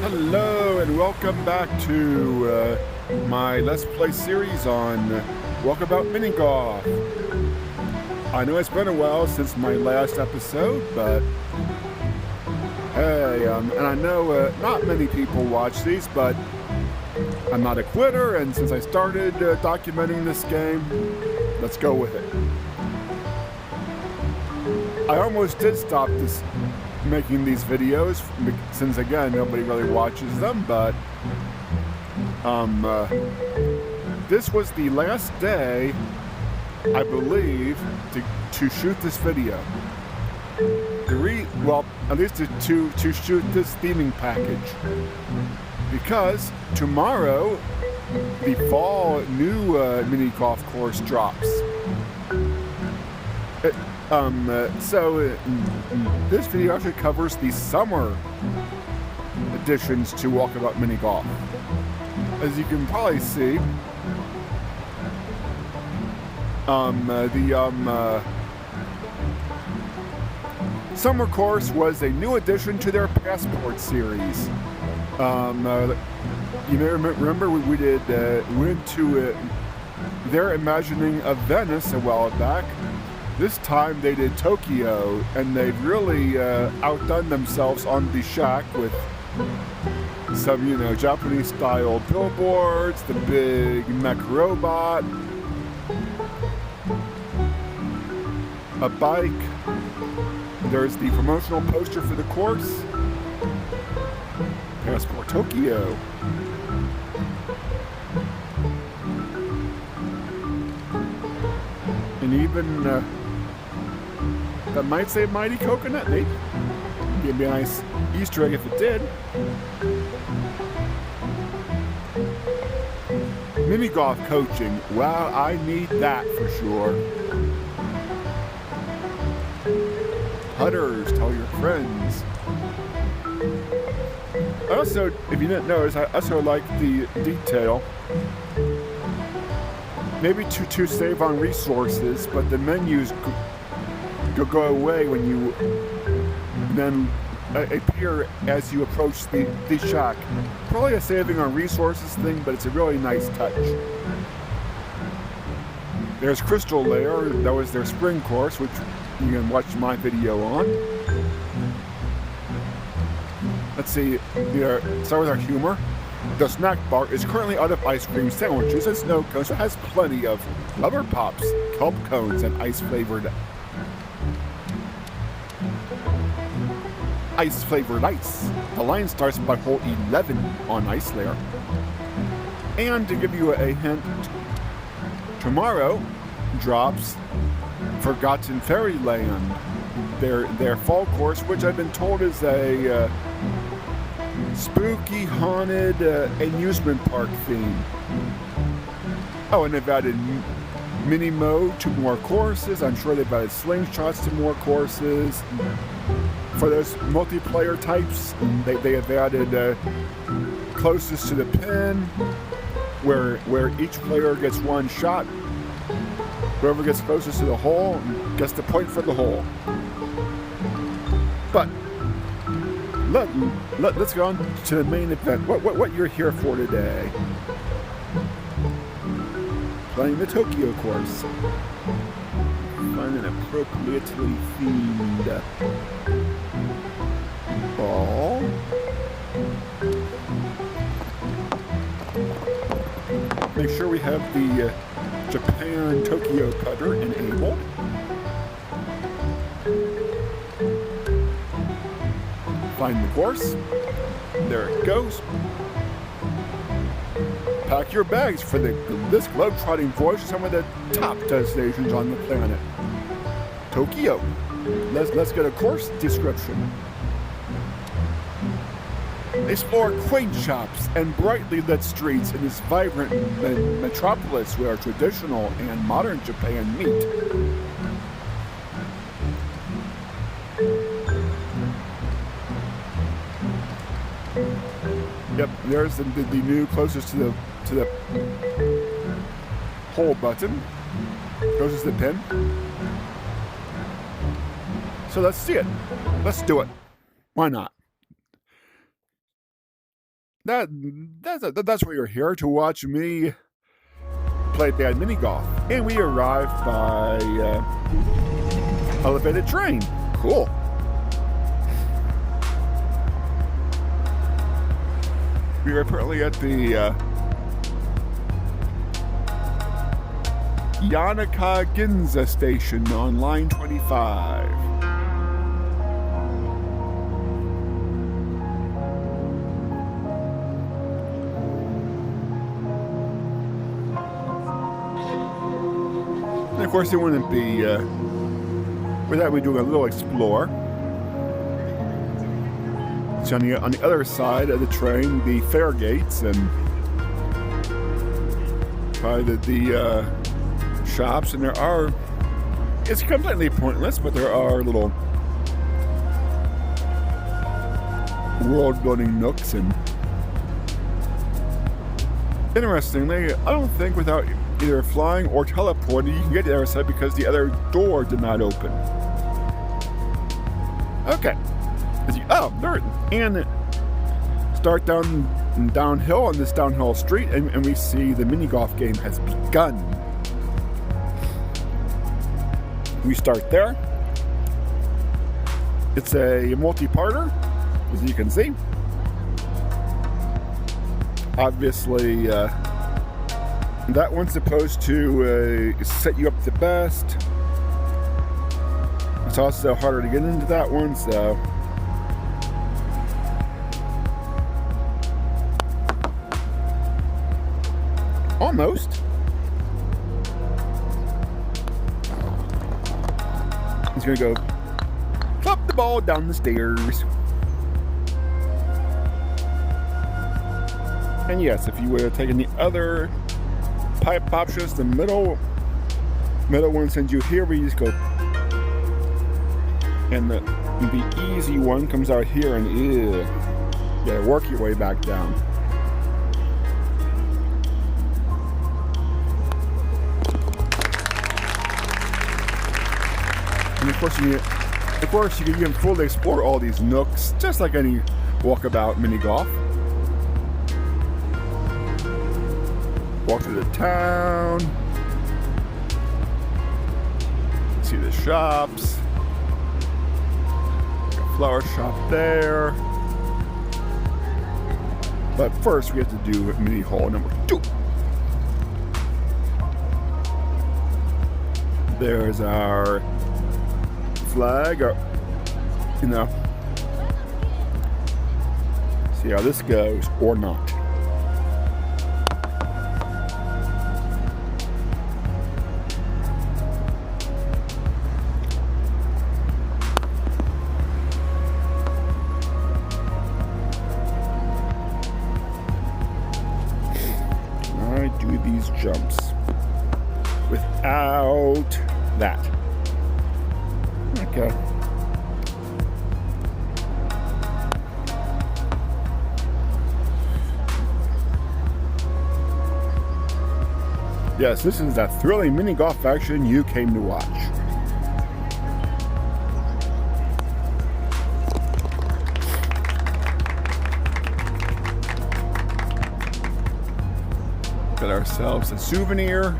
Hello and welcome back to my Let's Play series on Walkabout Mini Golf. I know it's been a while since my last episode, but hey, and I know not many people watch these, but I'm not a quitter, and since I started documenting this game, let's go with it. I almost did stop making these videos since again nobody really watches them, but this was the last day, I believe, to shoot this video. Well, at least to shoot this theming package, because tomorrow the fall new mini golf course drops. This video actually covers the summer additions to Walkabout Mini Golf. As you can probably see, summer course was a new addition to their Passport series. You may remember we went to their imagining of Venice a while back. This time they did Tokyo, and they've really outdone themselves on the shack with some, Japanese-style billboards, the big mech robot, a bike. There's the promotional poster for the course. Passport Tokyo. And even that might say Mighty Coconut, maybe. It'd be a nice Easter egg if it did. Mini golf coaching. Well, I need that for sure. Putters, tell your friends. Also, if you didn't notice, I also like the detail. Maybe to save on resources, but the menus go away when you then appear as you approach the shack. Probably a saving on resources thing, but it's a really nice touch. There's Crystal Lair. That was their spring course, which you can watch my video on. Let's see, start with our humor. The snack bar is currently out of ice cream sandwiches and snow cones, so it has plenty of rubber pops, kelp cones, and ice-flavored ice. The line starts by hole 11 on Ice Lair. And to give you a hint, tomorrow drops Forgotten Fairyland, their fall course, which I've been told is a spooky, haunted amusement park theme. Oh, and they've added mini mode to more courses. I'm sure they've added slingshots to more courses. For those multiplayer types, they have added closest to the pin, where each player gets one shot. Whoever gets closest to the hole gets the point for the hole. But let's go on to the main event. What you're here for today? Playing the Tokyo course. Find an appropriately themed ball. Make sure we have the Japan Tokyo putter enabled. Find the course. There it goes. Pack your bags for this globe-trotting voyage to some of the top destinations on the planet. Tokyo. Let's get a course description. Explore quaint shops and brightly lit streets in this vibrant metropolis where traditional and modern Japan meet. Yep, there's the new closest to the hole button, closest to the pin. So let's see it. Let's do it. Why not? that's why you're here, to watch me play bad mini golf. And we arrived by elevated train. Cool. We are currently at the Yanaka Ginza station on line 25. And of course, it wouldn't be without me doing a little explore. So on the other side of the train, the fare gates and probably the shops, and it's completely pointless, but there are little world building nooks. And interestingly, I don't think without either flying or teleporting you can get to the other side, because the other door did not open. Okay. There, and start downhill on this downhill street, and we see the mini golf game has begun. We start there. It's a multi-parter, as you can see. Obviously, that one's supposed to set you up the best. It's also harder to get into that one, so almost. He's gonna go flop the ball down the stairs. And yes, if you would have taken the other pipe options, the middle one sends you here, where you just go, and the easy one comes out here, and you gotta work your way back down. And of course, you can fully explore all these nooks, just like any walkabout mini golf. Walk through the town, see the shops, a flower shop there. But first, we have to do mini hole number 2. There's our flag, or see how this goes or not. I do these jumps without that. Okay. Yes, this is that thrilling mini golf action you came to watch. Got ourselves a souvenir,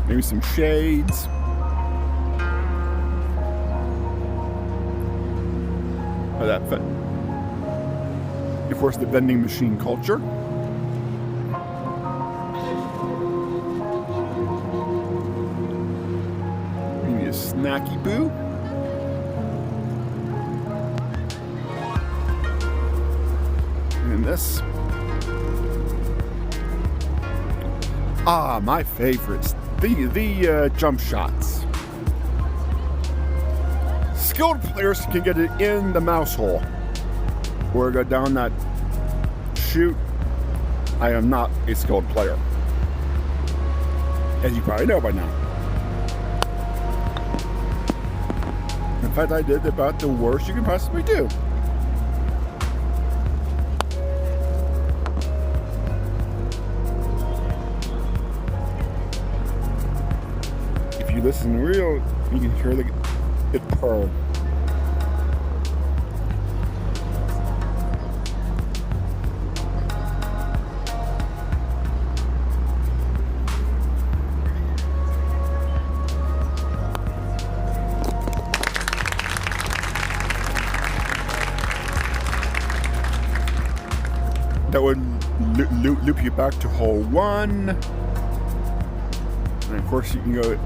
maybe some shades. Of course, the vending machine culture. Maybe a snacky boo. And this. My favorites. The jump shots. Skilled players can get it in the mouse hole or go down that chute. I am not a skilled player, as you probably know by now. In fact, I did about the worst you can possibly do. If you listen real, you can hear it purr. that would loop you back to hole 1. And of course you can go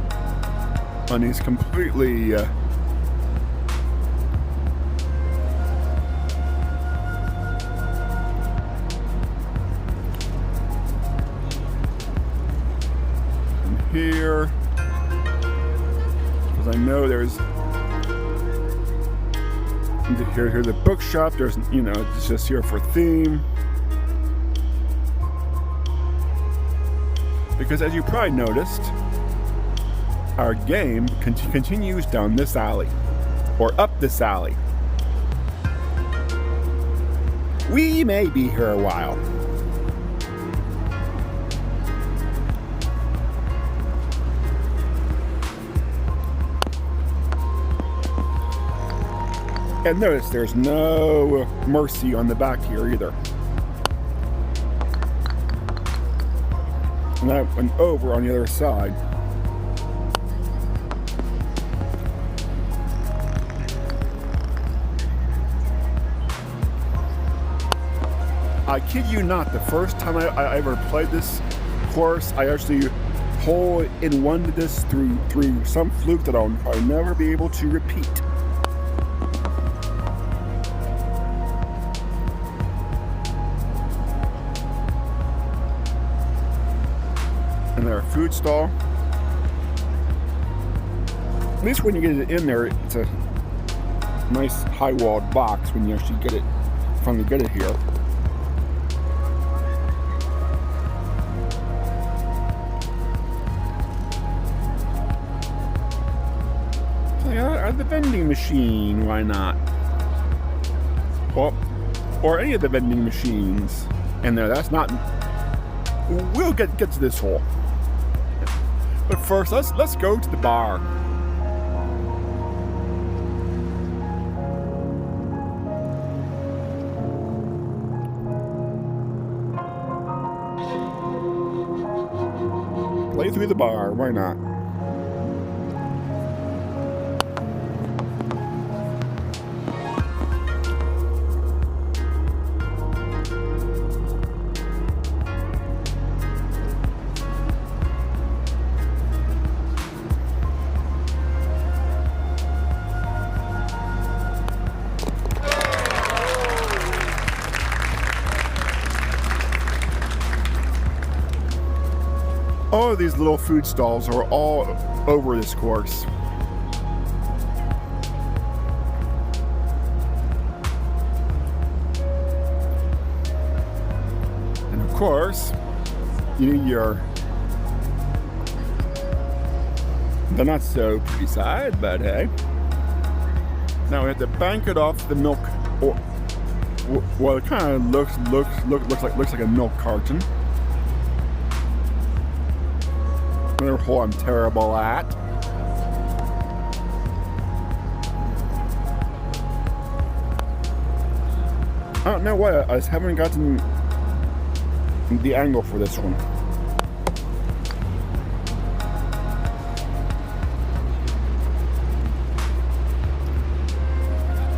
on these completely here, because I know there's here's the bookshop. There's, you know, it's just here for theme. Because as you probably noticed, our game continues down this alley, or up this alley. We may be here a while. And notice there's no mercy on the back here either. And that went over on the other side. I kid you not, the first time I ever played this course, I actually hole-in-one this through some fluke that I'll never be able to repeat. And their food stall. At least when you get it in there, it's a nice high-walled box when you actually finally get it here. So yeah, the vending machine, why not? Well, or any of the vending machines in there. That's not. We'll get to this hole. But first, let's go to the bar. Play through the bar, why not? All of these little food stalls are all over this course. And of course, you need the not so pretty side, but hey. Now we have to bank it off the milk, or well, it kind of looks like a milk carton. Another hole I'm terrible at. I don't know why I just haven't gotten the angle for this one.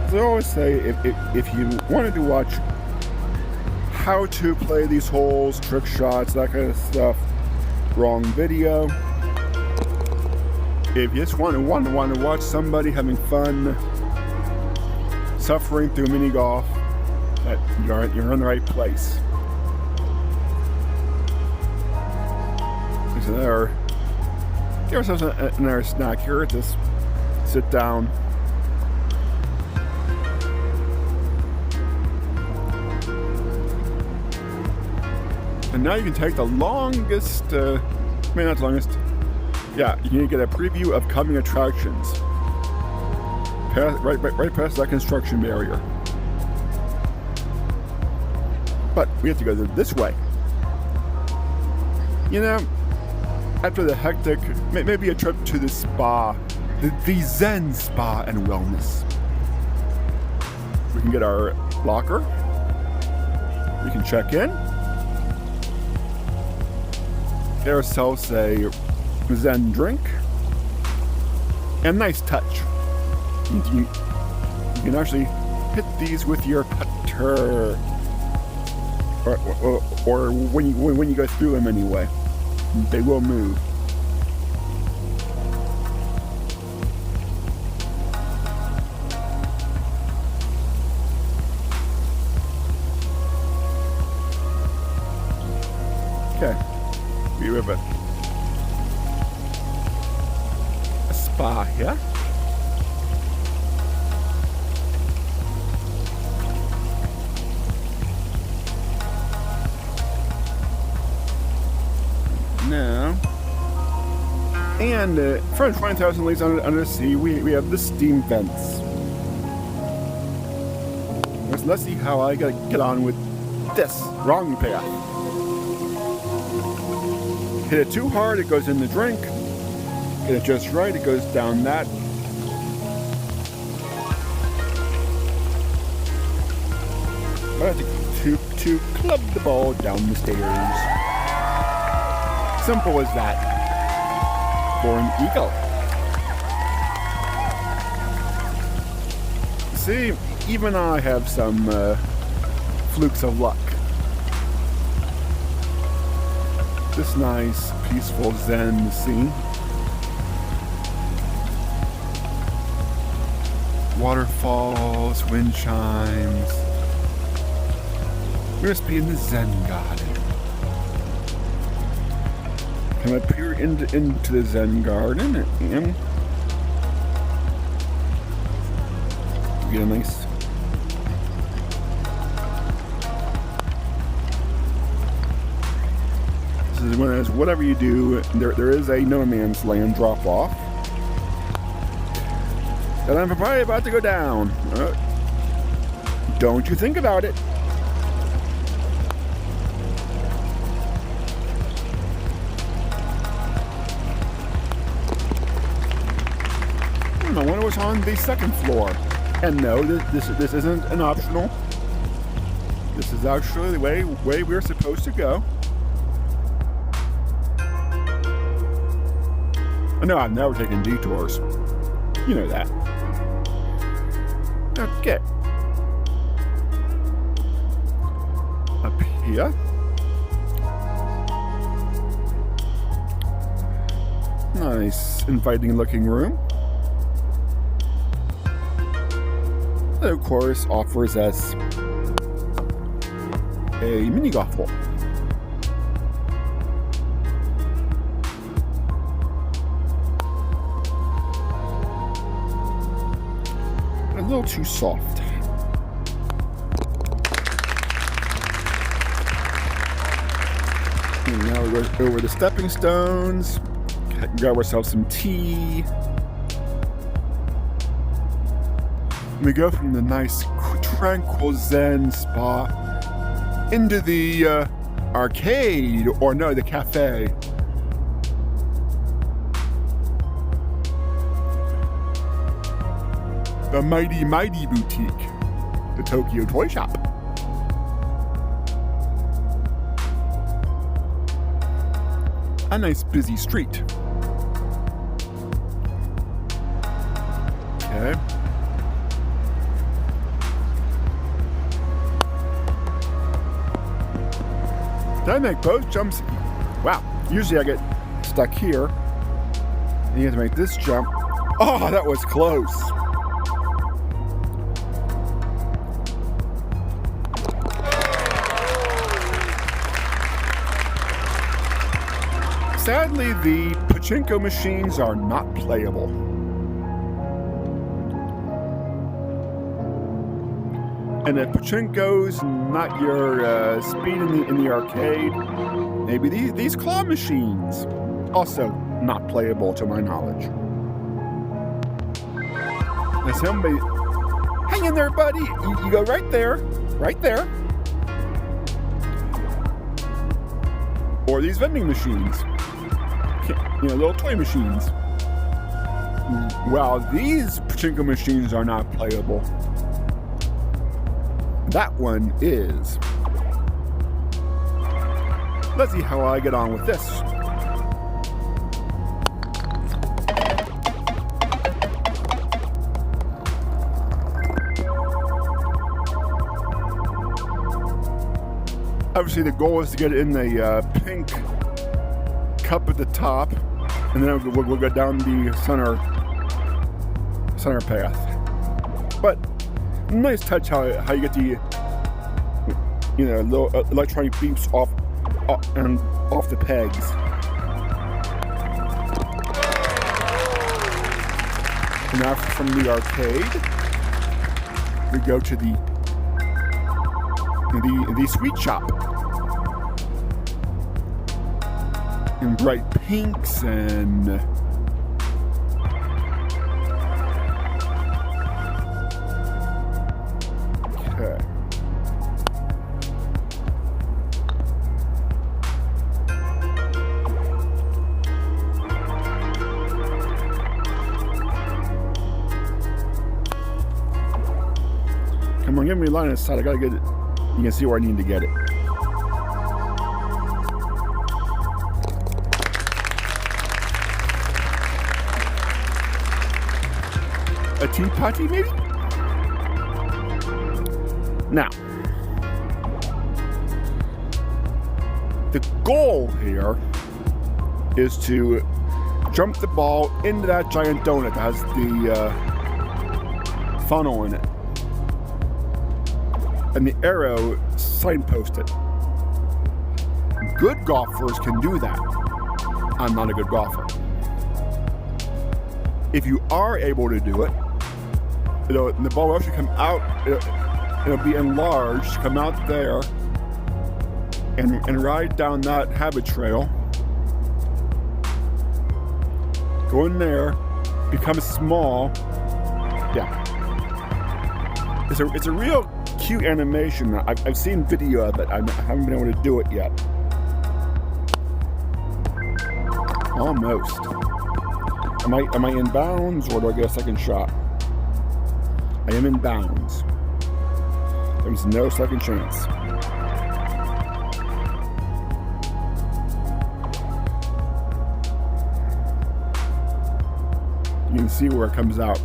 As I always say, if you wanted to watch how to play these holes, trick shots, that kind of stuff, wrong video. If you just want to watch somebody having fun, suffering through mini golf, that you're in the right place. So there, give ourselves another snack here. Just sit down. And now you can take the longest, maybe not the longest, yeah, you can get a preview of coming attractions. Right past that construction barrier. But we have to go this way. You know, after the hectic, maybe a trip to the spa, the Zen Spa and Wellness. We can get our locker. We can check in. Get ourselves a Zen drink. And nice touch. You can actually hit these with your putter. or when you go through them anyway. They will move. Okay, we have a spa here. Now, and from 20,000 Leagues Under the Sea, we have the steam vents. Let's see how I gotta get on with this. Wrong path. Hit it too hard, it goes in the drink. Hit it just right, it goes down that. I have to club the ball down the stairs. Simple as that. For an eagle. See, even I have some flukes of luck. This nice, peaceful Zen scene. Waterfalls, wind chimes. We must be in the Zen garden. Come up here into the Zen garden and get a nice as whatever you do, there is a no man's land drop off. And I'm probably about to go down. Don't you think about it. I wonder what's on the second floor. And no, this isn't an optional. This is actually the way we're supposed to go. No, I've never taken detours. You know that. Okay. Up here. Nice, inviting looking room. That, of course, offers us a mini golf hole. A little too soft. And now we go over the stepping stones. Grab ourselves some tea. We go from the nice, tranquil Zen spot into the arcade, or no, the cafe. The Mighty Mighty Boutique, the Tokyo Toy Shop. A nice busy street. Okay. Did I make both jumps? Wow, usually I get stuck here. And you have to make this jump. Oh, that was close. Sadly, the pachinko machines are not playable. And if pachinko's not your speed in the arcade, maybe these claw machines, also not playable to my knowledge. Now somebody, hang in there, buddy. You go right there, right there. Or these vending machines. You know, little toy machines. Well, these pachinko machines are not playable. That one is. Let's see how I get on with this. Obviously, the goal is to get it in the pink cup at the top, and then we'll go down the center path. But nice touch how you get the little electronic beeps off the pegs. And now from the arcade, we go to the sweet shop. In bright pinks and okay. Come on, give me a line of sight. I gotta get it. You can see where I need to get it. A tea party, maybe? Now, the goal here is to jump the ball into that giant donut that has the funnel in it. And the arrow signpost it. Good golfers can do that. I'm not a good golfer. If you are able to do it, the ball will actually come out, it'll be enlarged, come out there, and ride down that habit trail. Go in there, become small. Yeah. It's a real cute animation. I've seen video of it. I haven't been able to do it yet. Almost. Am I in bounds, or do I get a second shot? I am in bounds. There's no second chance. You can see where it comes out.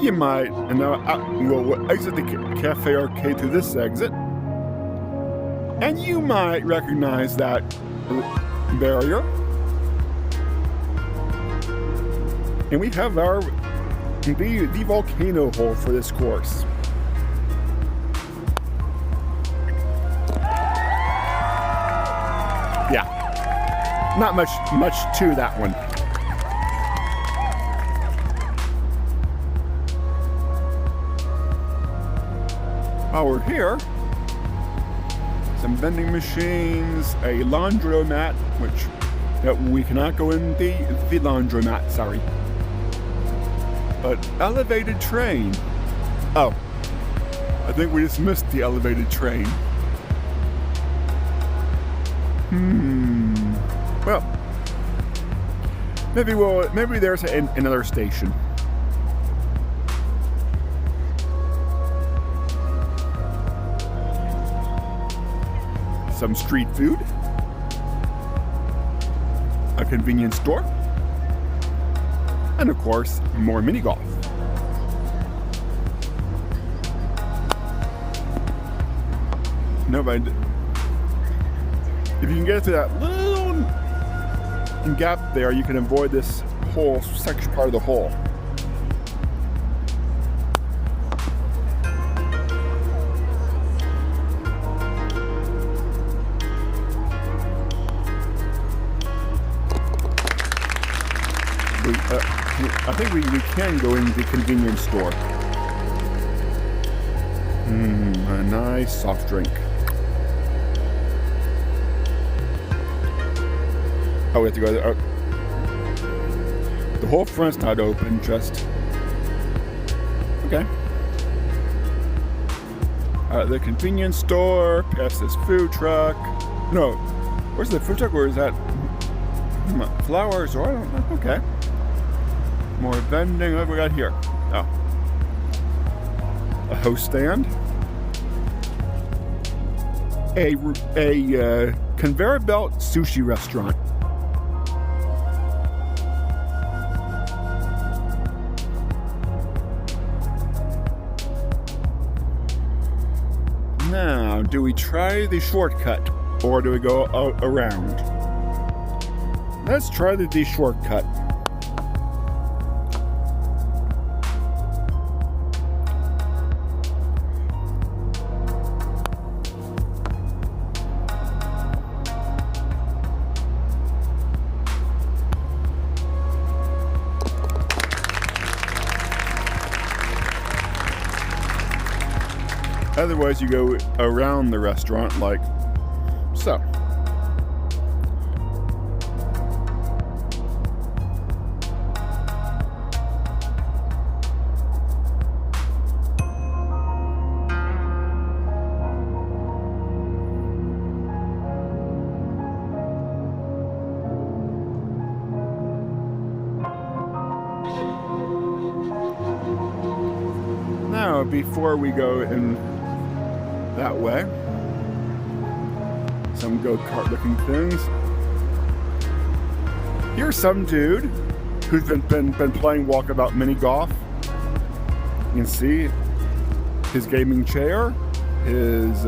You might, and now we'll exit the cafe arcade through this exit, and you might recognize that barrier. And we have the volcano hole for this course. Yeah, not much to that one. While we're here, some vending machines, a laundromat, which we cannot go in the laundromat, sorry. But elevated train. Oh, I think we just missed the elevated train. Well, maybe there's another station. Some street food, a convenience store, and of course, more mini golf. No, but if you can get to that little gap there, you can avoid this whole section part of the hole. I think we can go in the convenience store. A nice soft drink. Oh, we have to go there. The whole front's not open, just... Okay. The convenience store, past this food truck. No, where's the food truck, or is that flowers, or I don't know. Okay. More vending. What have we got here? Oh. a host stand, a conveyor belt sushi restaurant. Now, do we try the shortcut or do we go around? Let's try the shortcut. Otherwise, you go around the restaurant like so. Now, before we go in that way, some go-kart looking things. Here's some dude who's been playing Walkabout mini golf. You can see his gaming chair, his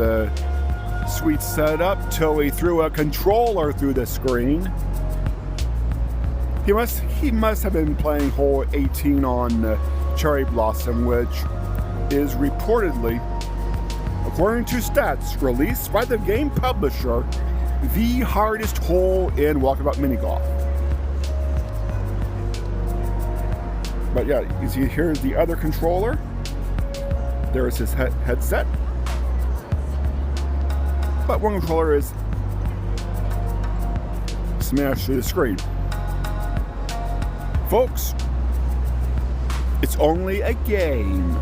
sweet setup till he threw a controller through the screen. He must have been playing hole 18 on Cherry Blossom, which is reportedly, according to stats released by the game publisher, the hardest hole in Walkabout mini golf. But yeah, you see here's the other controller. There's his headset. But one controller is smashed through the screen. Folks, it's only a game.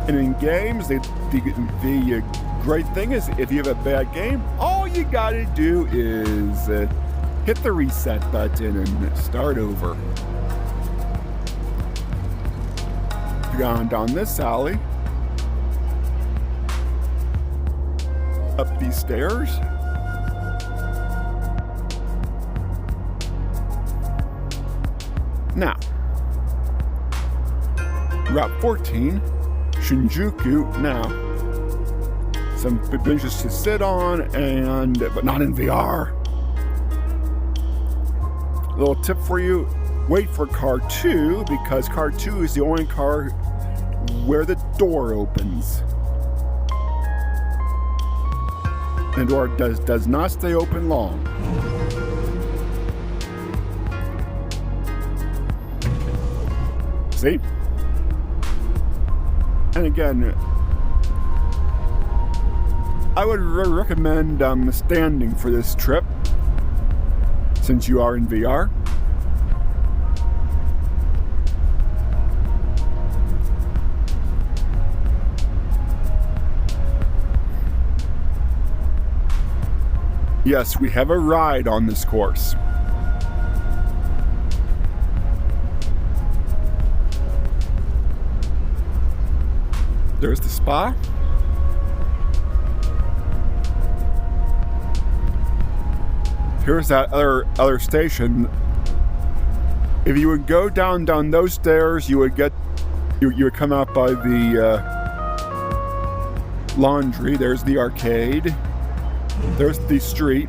And in games, the great thing is if you have a bad game, all you gotta do is hit the reset button and start over. Gone down this alley, up these stairs, now Route 14, Shinjuku. Now some benches to sit on, but not in VR. A little tip for you: wait for car 2, because car 2 is the only car where the door opens. The door does not stay open long. See? And again, I would recommend standing for this trip, since you are in VR. Yes, we have a ride on this course. There's the spa. Here's that other station. If you would go down those stairs, you would come out by the laundry. There's the arcade. There's the street.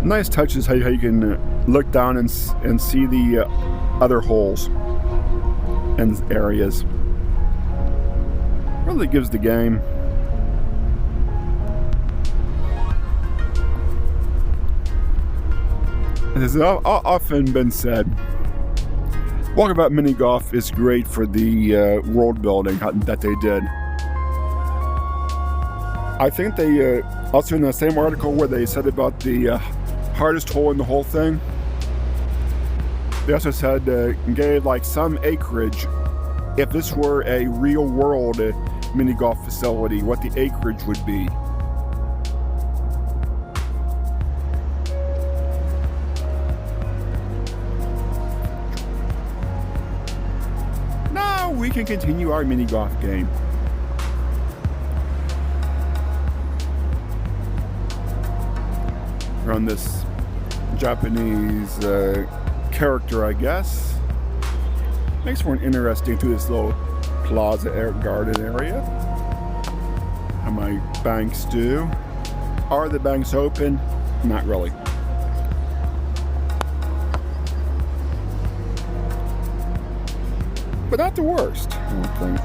Nice touch is how you can look down and see the other holes and areas. Really gives the game. It has often been said, Walkabout Mini Golf is great for the world building that they did. I think they also in the same article where they said about the hardest hole in the whole thing, they also said gave like some acreage. If this were a real world mini golf facility, what the acreage would be. Now we can continue our mini golf game. We're on this Japanese character, I guess. Makes for an interesting through this little plaza garden area. How my banks do. Are the banks open? Not really. But not the worst, I don't think.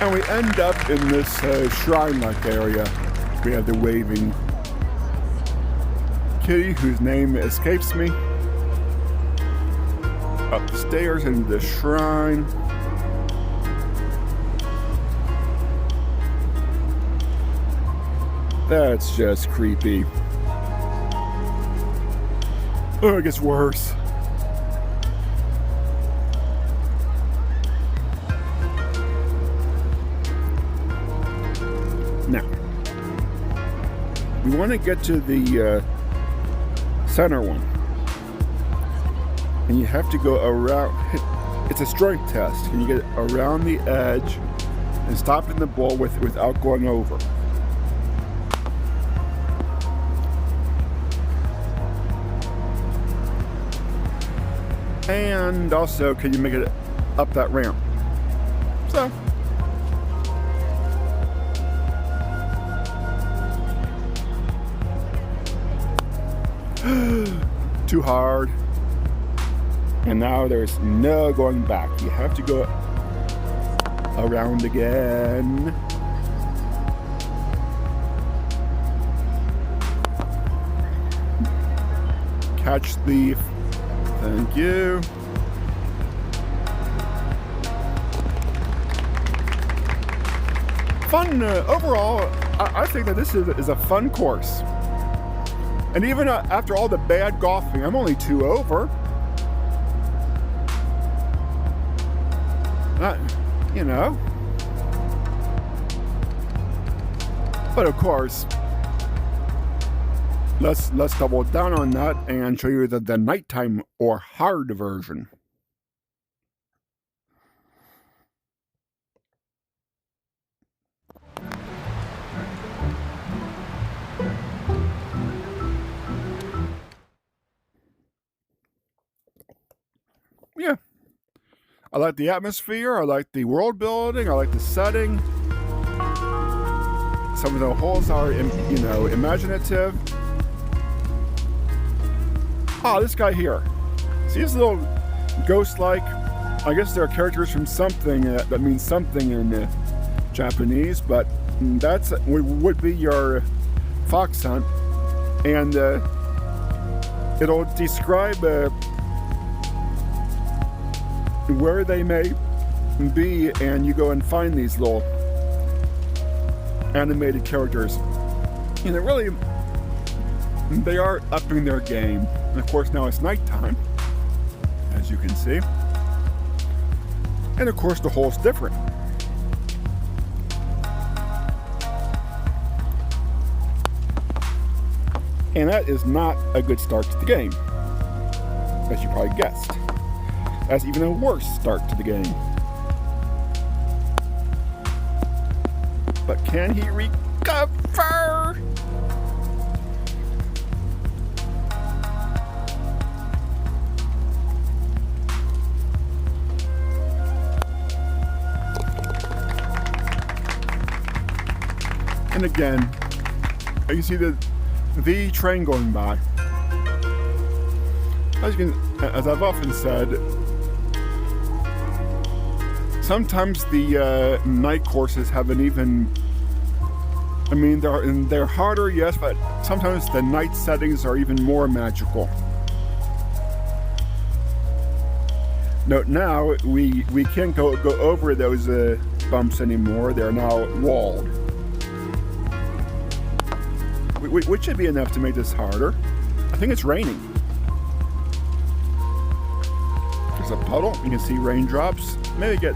And we end up in this shrine-like area. We have the waving kitty whose name escapes me. Up the stairs into the shrine. That's just creepy. Oh, it gets worse. Now, we want to get to the center one. And you have to go around. It's a strength test. And you get around the edge and stop in the ball without going over. And also, can you make it up that ramp? So. Too hard. And now there's no going back. You have to go around again. Catch the... Thank you. Fun, overall, I think that this is a fun course. And even after all the bad golfing, I'm only 2 over. You know. But of course, let's double down on that and show you the nighttime or hard version. Yeah. I like the atmosphere, I like the world building, I like the setting. Some of the holes are, imaginative. This guy here. See his little ghost-like? I guess there are characters from something that means something in Japanese, but that's would be your fox hunt. And it'll describe where they may be, and you go and find these little animated characters. And really, they are upping their game. And of course, now it's nighttime, as you can see. And of course, the hole's different. And that is not a good start to the game, as you probably guessed. That's even a worse start to the game. But can he recover? And again, you can see the train going by. As I've often said, sometimes the night courses have an even I mean, they're harder, yes, but sometimes the night settings are even more magical. Note now, we can't go over those bumps anymore. They're now walled. Which should be enough to make this harder. I think it's raining. There's a puddle. You can see raindrops. Maybe get...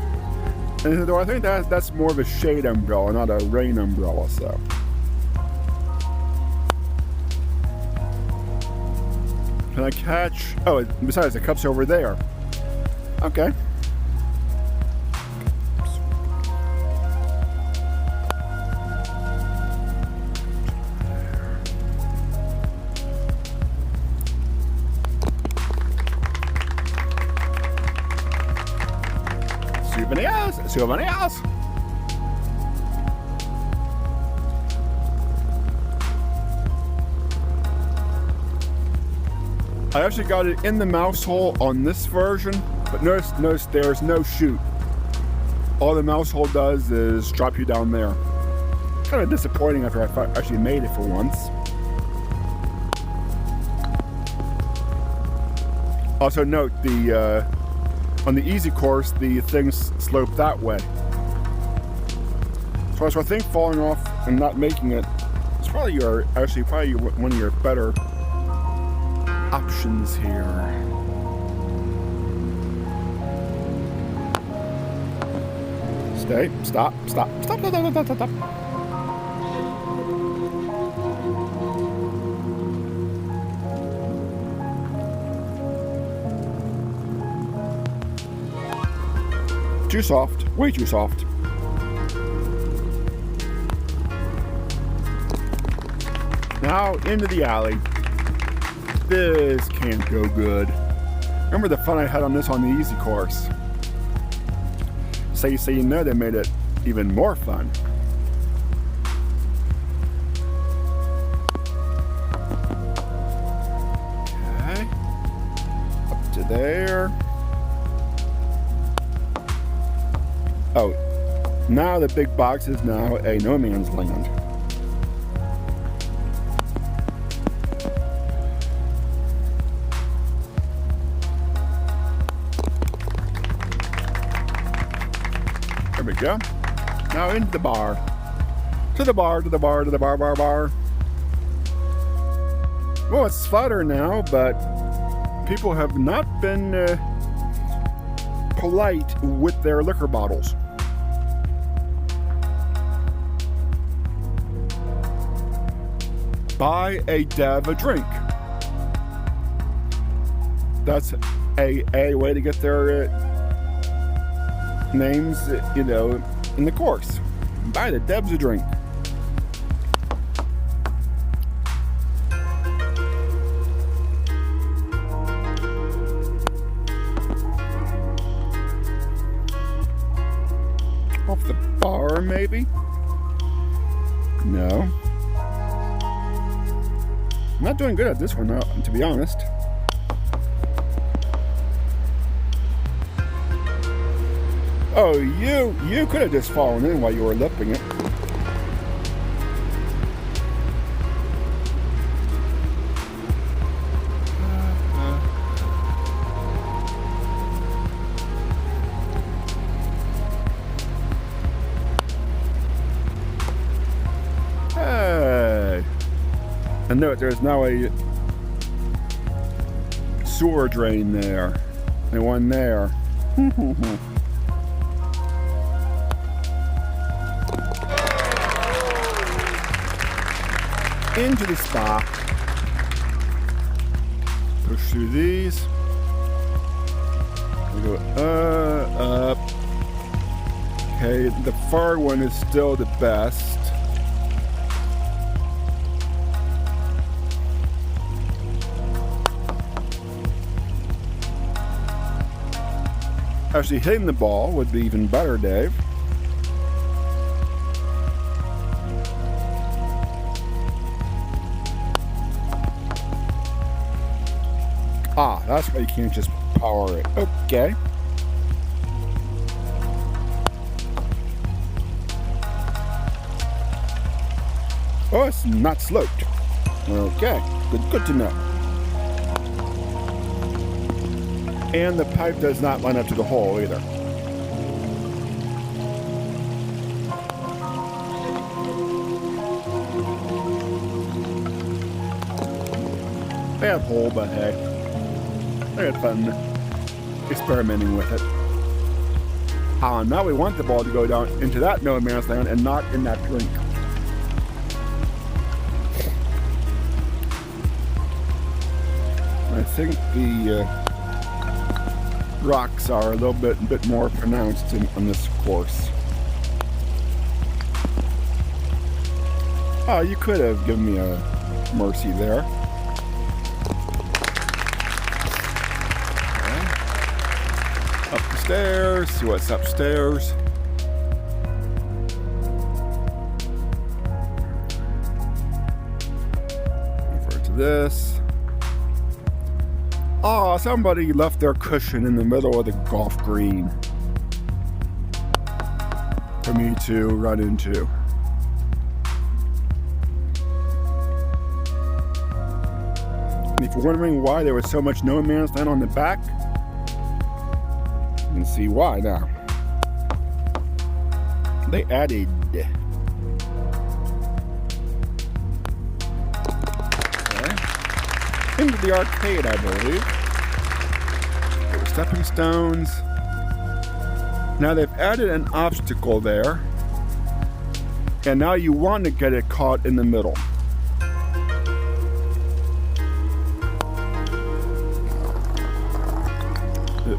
And though I think that's more of a shade umbrella, not a rain umbrella, so... Can I catch... Oh, besides, the cup's over there. Okay. Souvenirs! I actually got it in the mouse hole on this version, but notice there's no chute. All the mouse hole does is drop you down there. Kind of disappointing after I actually made it for once. Also note the on the easy course, the things slope that way. So I think falling off and not making it is probably one of your better options here. Stay, stop. Too soft, way too soft. Now into the alley. This can't go good. Remember the fun I had on this on the easy course. So you know they made it even more fun. Okay. Up to there. Oh, now the big box is now a no man's land. There we go. Now into the bar. To the bar. Well, it's fodder now, but people have not been polite with their liquor bottles. Buy a dev a drink. That's a way to get their names, in the course. Buy the devs a drink. Off the bar, maybe? No. I'm not doing good at this one, to be honest. Oh, you could have just fallen in while you were lipping it. Hey. And note, there's now a sewer drain there. And one there. Into the spa. Push through these. We go up. Okay, the far one is still the best. Actually, hitting the ball would be even better, Dave. Ah, that's why you can't just power it. Okay. Oh, it's not sloped. Okay, good to know. And the pipe does not line up to the hole either. I have hole, but hey, I had fun experimenting with it. Now we want the ball to go down into that no man's land and not in that drink. I think the rocks are a little bit more pronounced on this course. Oh, you could have given me a mercy there. Up the stairs, see what's upstairs. Over to this. Oh, somebody left their cushion in the middle of the golf green for me to run into. And if you're wondering why there was so much no man's land on the back, you can see why now. They added into the arcade, I believe. There were stepping stones. Now they've added an obstacle there. And now you want to get it caught in the middle.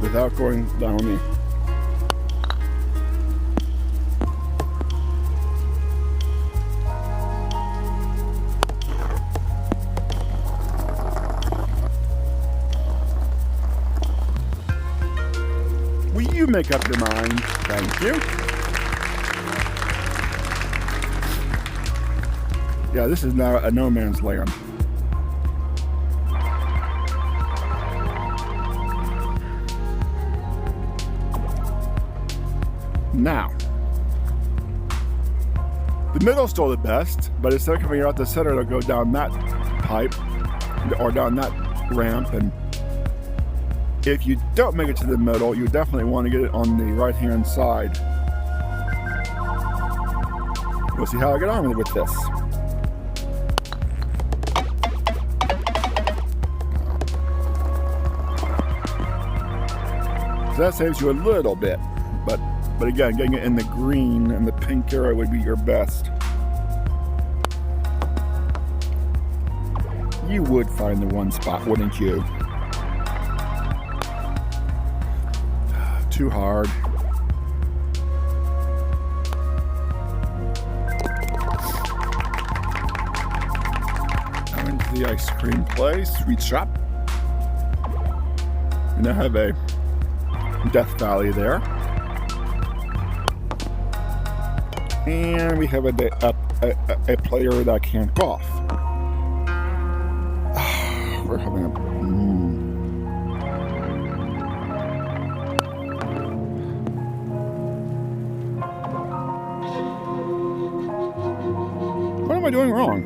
Without going down me. Will you make up your mind? Thank you. Yeah, this is now a no man's land. Now, the middle's still the best, but instead of coming out the center, it'll go down that pipe or down that ramp. And if you don't make it to the middle, you definitely want to get it on the right-hand side. We'll see how I get on with this. So that saves you a little bit, but again, getting it in the green and the pink area would be your best. You would find the one spot, wouldn't you? Too hard. Coming to the ice cream place, sweet shop. We now have a Death Valley there. And we have a player that can't golf. We're having a... What am I doing wrong?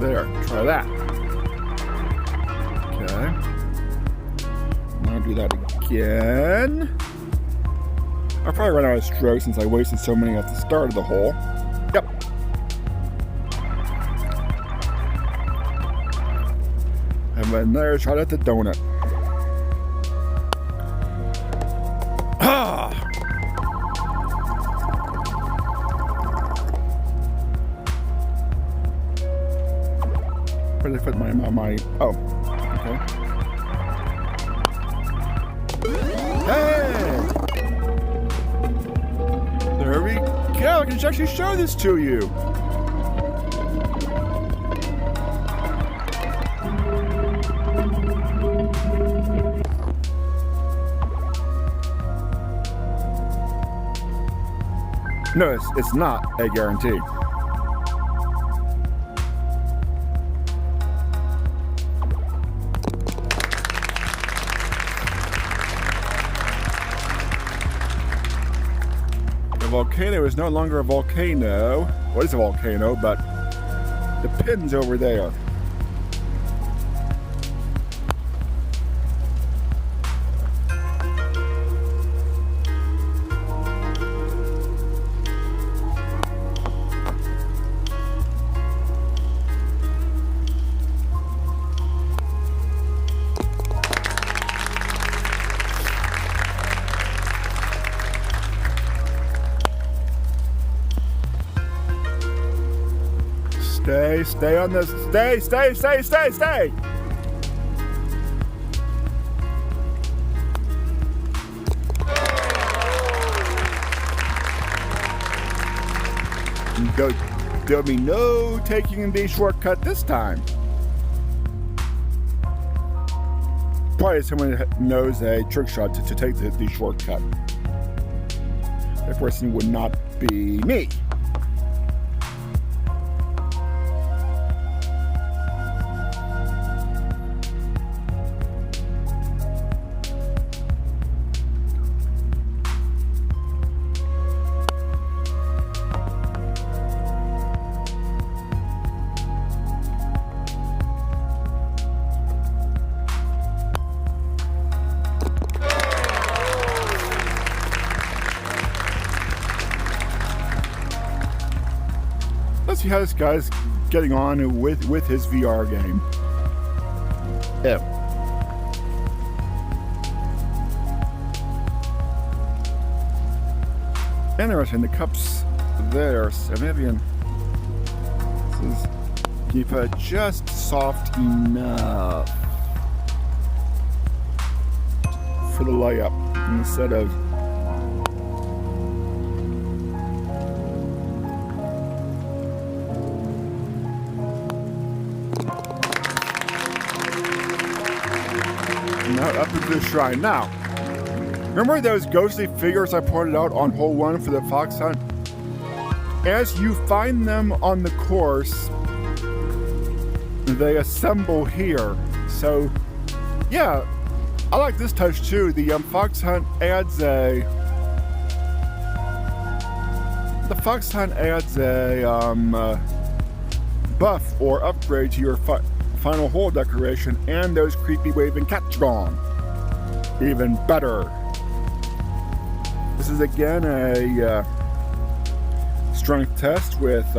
There, try that. Okay. Now do that again. I probably ran out of strokes since I wasted so many at the start of the hole. Yep. And another shot at the donut. Ah! Where did I put my oh, okay. Hey! There we go. I can actually show this to you. No, it's not a guarantee. volcano is no longer a volcano. Well, it's a volcano, but the pin's over there. Stay on this. Stay. There'll be no taking the shortcut this time. Probably someone knows a trick shot to take the shortcut. That person would not be me. Let's see how this guy's getting on with his VR game. Yeah. Interesting, the cups there, so maybe this is keep it just soft enough for the layup instead of up into the shrine. Now, remember those ghostly figures I pointed out on hole 1 for the fox hunt? As you find them on the course, they assemble here. So, yeah, I like this touch too. The fox hunt adds a buff or upgrade to your final hole decoration, and those creepy waving cats gone. Even better. This is again a strength test with see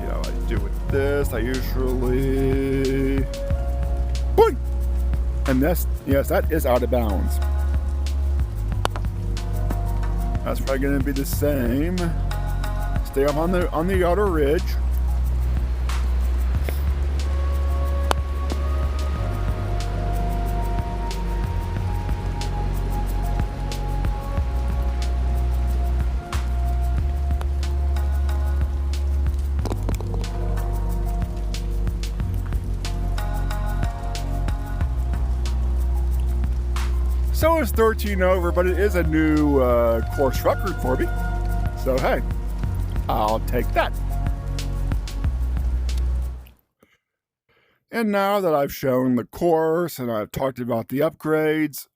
how I do with this. I usually boing! And this, yes, that is out of bounds. That's probably gonna be the same. Stay up on the outer ridge. So it's 13 over, but it is a new course record for me. So hey, I'll take that. And now that I've shown the course and I've talked about the upgrades,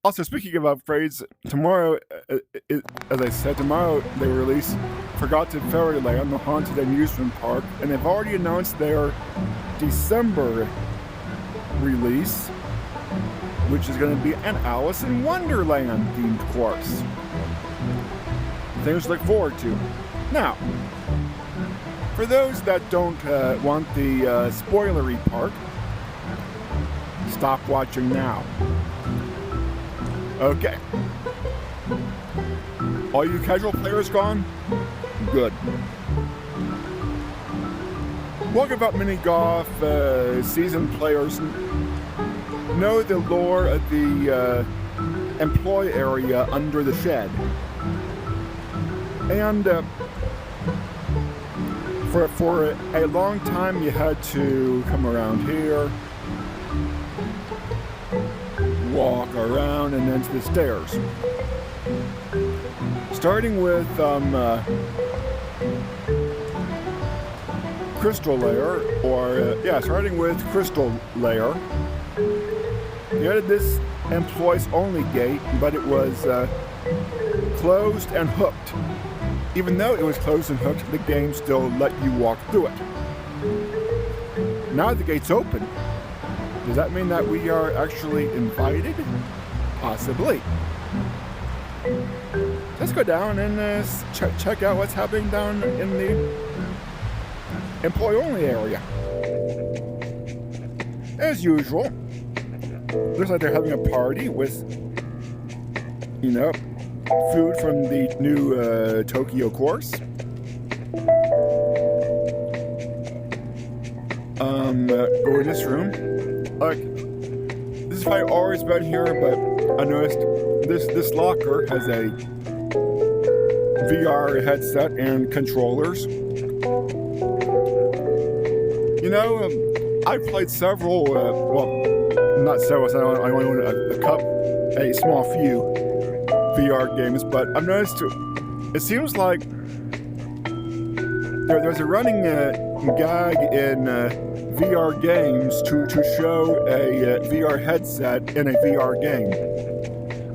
also speaking of upgrades, tomorrow, as I said, tomorrow they release Forgotten Fairyland, the haunted amusement park, and they've already announced their December release, which is going to be an Alice in Wonderland themed course. Things to look forward to. Now, for those that don't want the spoilery part, stop watching now. Okay. All you casual players gone? Good. Walkabout mini golf seasoned players know the lore of the employee area under the shed. And for a long time you had to come around here, walk around, and then to the stairs. Starting with Crystal Layer, starting with Crystal Layer. You had this employees only gate, but it was closed and hooked. Even though it was closed and hooked, the game still let you walk through it. Now the gate's open. Does that mean that we are actually invited? Possibly. Let's go down and check out what's happening down in the employee-only area. As usual, looks like they're having a party with, food from the new Tokyo course. Go in this room. This is probably always been here, but I noticed this locker has a VR headset and controllers. I've played several, not several, I only own a small few VR games, but I've noticed it seems like there's a running gag in VR games to show a VR headset in a VR game.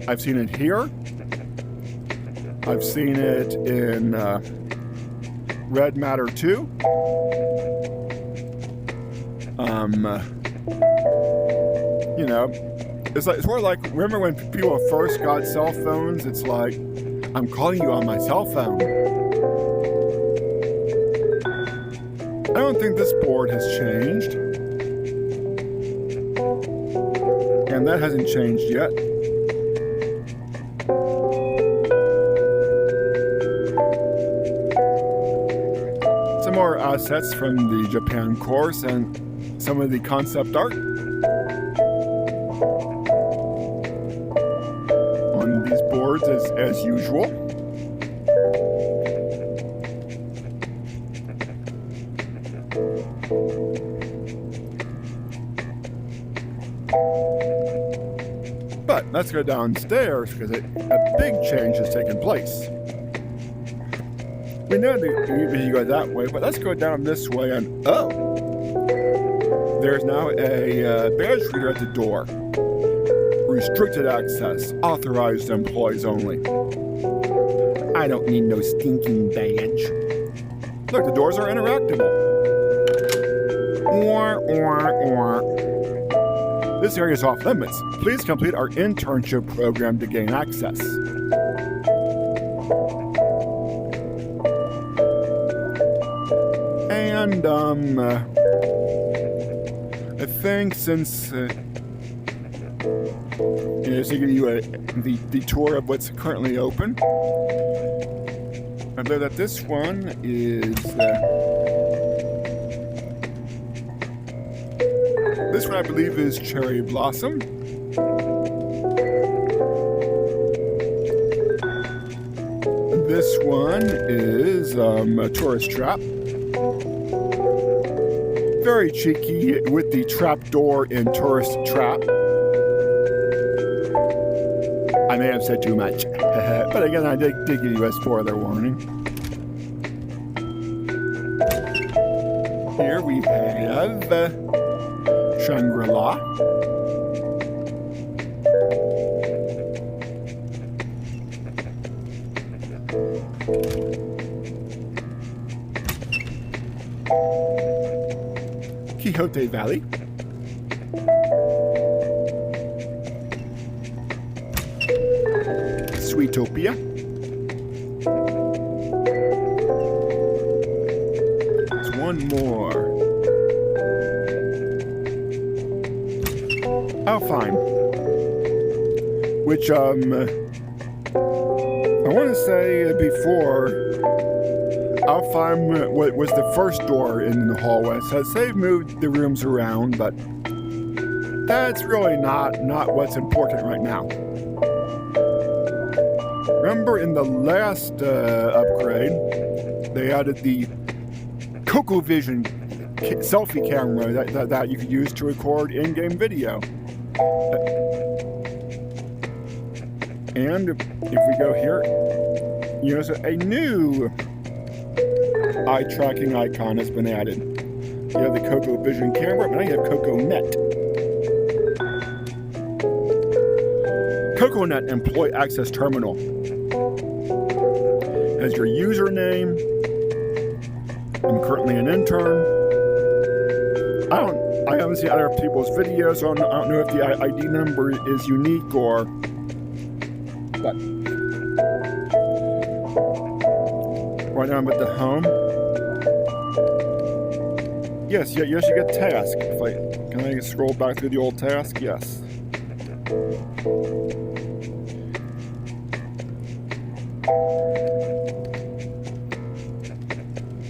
I've seen it here. I've seen it in Red Matter 2. It's sort of like, remember when people first got cell phones? It's like, I'm calling you on my cell phone. I don't think this board has changed. And that hasn't changed yet. Some more assets from the Japan course and some of the concept art on these boards as usual. But let's go downstairs because a big change has taken place. We know that you go that way, but let's go down this way and there's now a badge reader at the door. Restricted access. Authorized employees only. I don't need no stinking badge. Look, the doors are interactable. This area is off limits. Please complete our internship program to gain access. And, I think since, so give you the tour of what's currently open. I believe that this one is, this one I believe is Cherry Blossom. This one is a Tourist Trap. Very cheeky with the trap door in Tourist Trap. I may have said too much. But again, I did give you a spoiler warning. Here we have Shangri-La. Quixote Valley. Sweetopia. There's one more. Alfheim. Which, I want to say before, Alfheim was the first door in the hallway. So they've moved the rooms around, but that's really not what's important right now. Remember in the last upgrade, they added the CocoVision selfie camera that you could use to record in-game video. And if we go here, so a new eye tracking icon has been added. You have the CocoVision camera, but now you have CocoNet. Coconut Employee Access Terminal. As your username. I'm currently an intern. I haven't seen other people's videos, so I don't know if the ID number is unique or. But right now I'm at the home. Yes, you get task. Can I scroll back through the old task? Yes.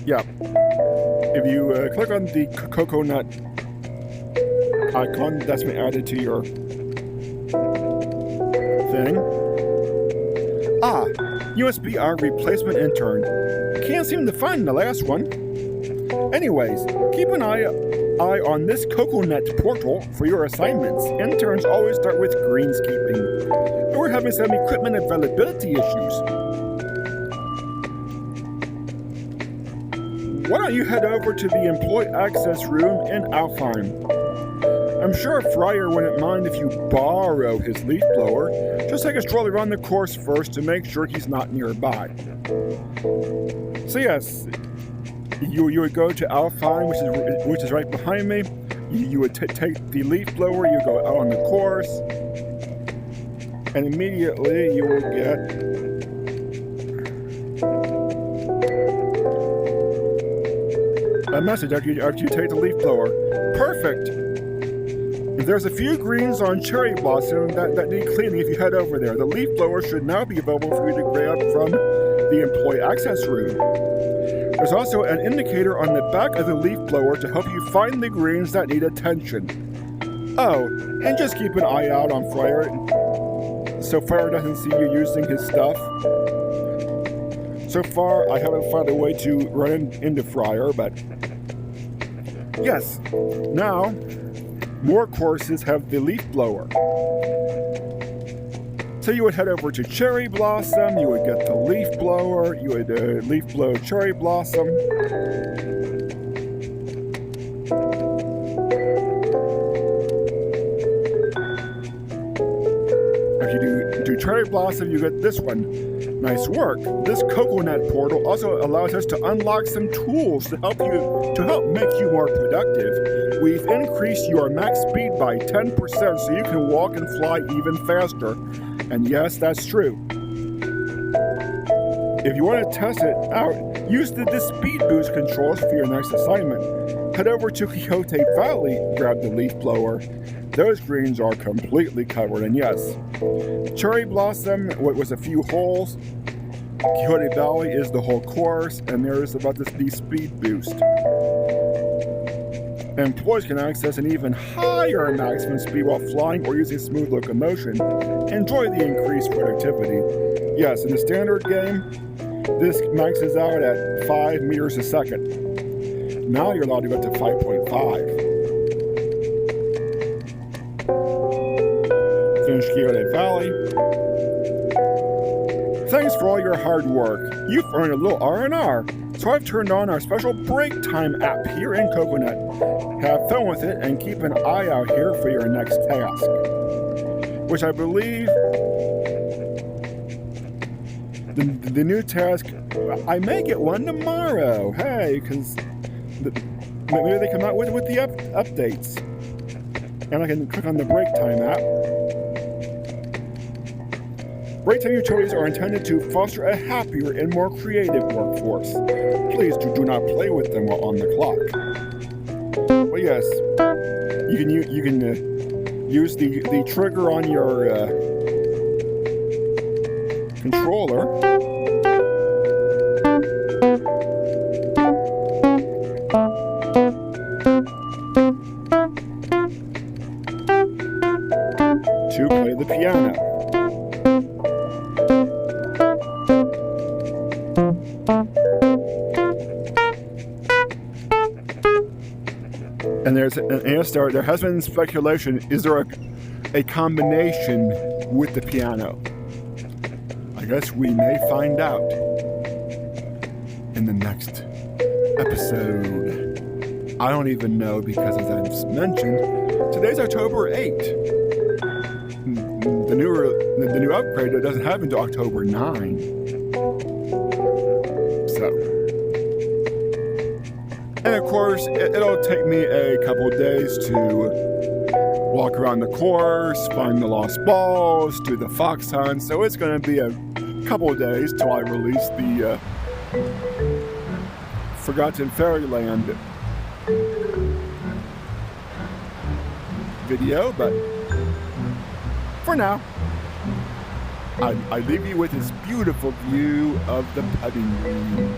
Yeah. If you click on the coconut icon, that's been added to your thing. USB-R replacement intern. Can't seem to find the last one. Anyways, keep an eye on this Coconut portal for your assignments. Interns always start with greenskeeping. But we're having some equipment availability issues. Why don't you head over to the employee access room in Alfheim? I'm sure Fryer wouldn't mind if you borrow his leaf blower. Just take a stroll around the course first to make sure he's not nearby. So yes, you would go to Alfheim, which is right behind me. You would take the leaf blower, you go out on the course, and immediately you will get a message after you take the leaf blower. Perfect! There's a few greens on cherry blossom that need cleaning if you head over there. The leaf blower should now be available for you to grab from the employee access room. There's also an indicator on the back of the leaf blower to help you find the greens that need attention. Oh, and just keep an eye out on Fryer so Fryer doesn't see you using his stuff. So far, I haven't found a way to run into Fryer, but yes, now more courses have the leaf blower. So you would head over to Cherry Blossom, you would get the leaf blower, you would leaf blow Cherry Blossom. If you do Cherry Blossom, you get this one. Nice work. This Coconut portal also allows us to unlock some tools to help make you more productive. We've increased your max speed by 10% so you can walk and fly even faster. And yes, that's true. If you want to test it out, use the speed boost controls for your next assignment. Head over to Quixote Valley, grab the leaf blower. Those greens are completely covered, and yes, Cherry Blossom was a few holes. Quixote Valley is the whole course, and there is about the speed boost. Employees can access an even higher maximum speed while flying or using smooth locomotion. Enjoy the increased productivity. Yes, in the standard game, this maxes out at 5 meters a second. Now you're allowed to go up to 5.5. Finish Quixote Valley. Thanks for all your hard work. You've earned a little R&R. So I've turned on our special break time app here in Coconut. Have fun with it and keep an eye out here for your next task. Which I believe the new task, I may get one tomorrow. Hey, because maybe they come out with the updates. And I can click on the break time app. Break time utilities are intended to foster a happier and more creative workforce. Please do not play with them while on the clock. But yes, you can use the trigger on your controller. To play the piano. And there has been speculation, is there a combination with the piano? I guess we may find out in the next episode. I don't even know because, as I've mentioned, today's October 8th. the new upgrade doesn't have until October 9. So, and of course, it'll take me a couple of days to walk around the course, find the lost balls, do the fox hunt. So it's going to be a couple of days till I release the Forgotten Fairyland video, but for now, I leave you with this beautiful view of the putting green.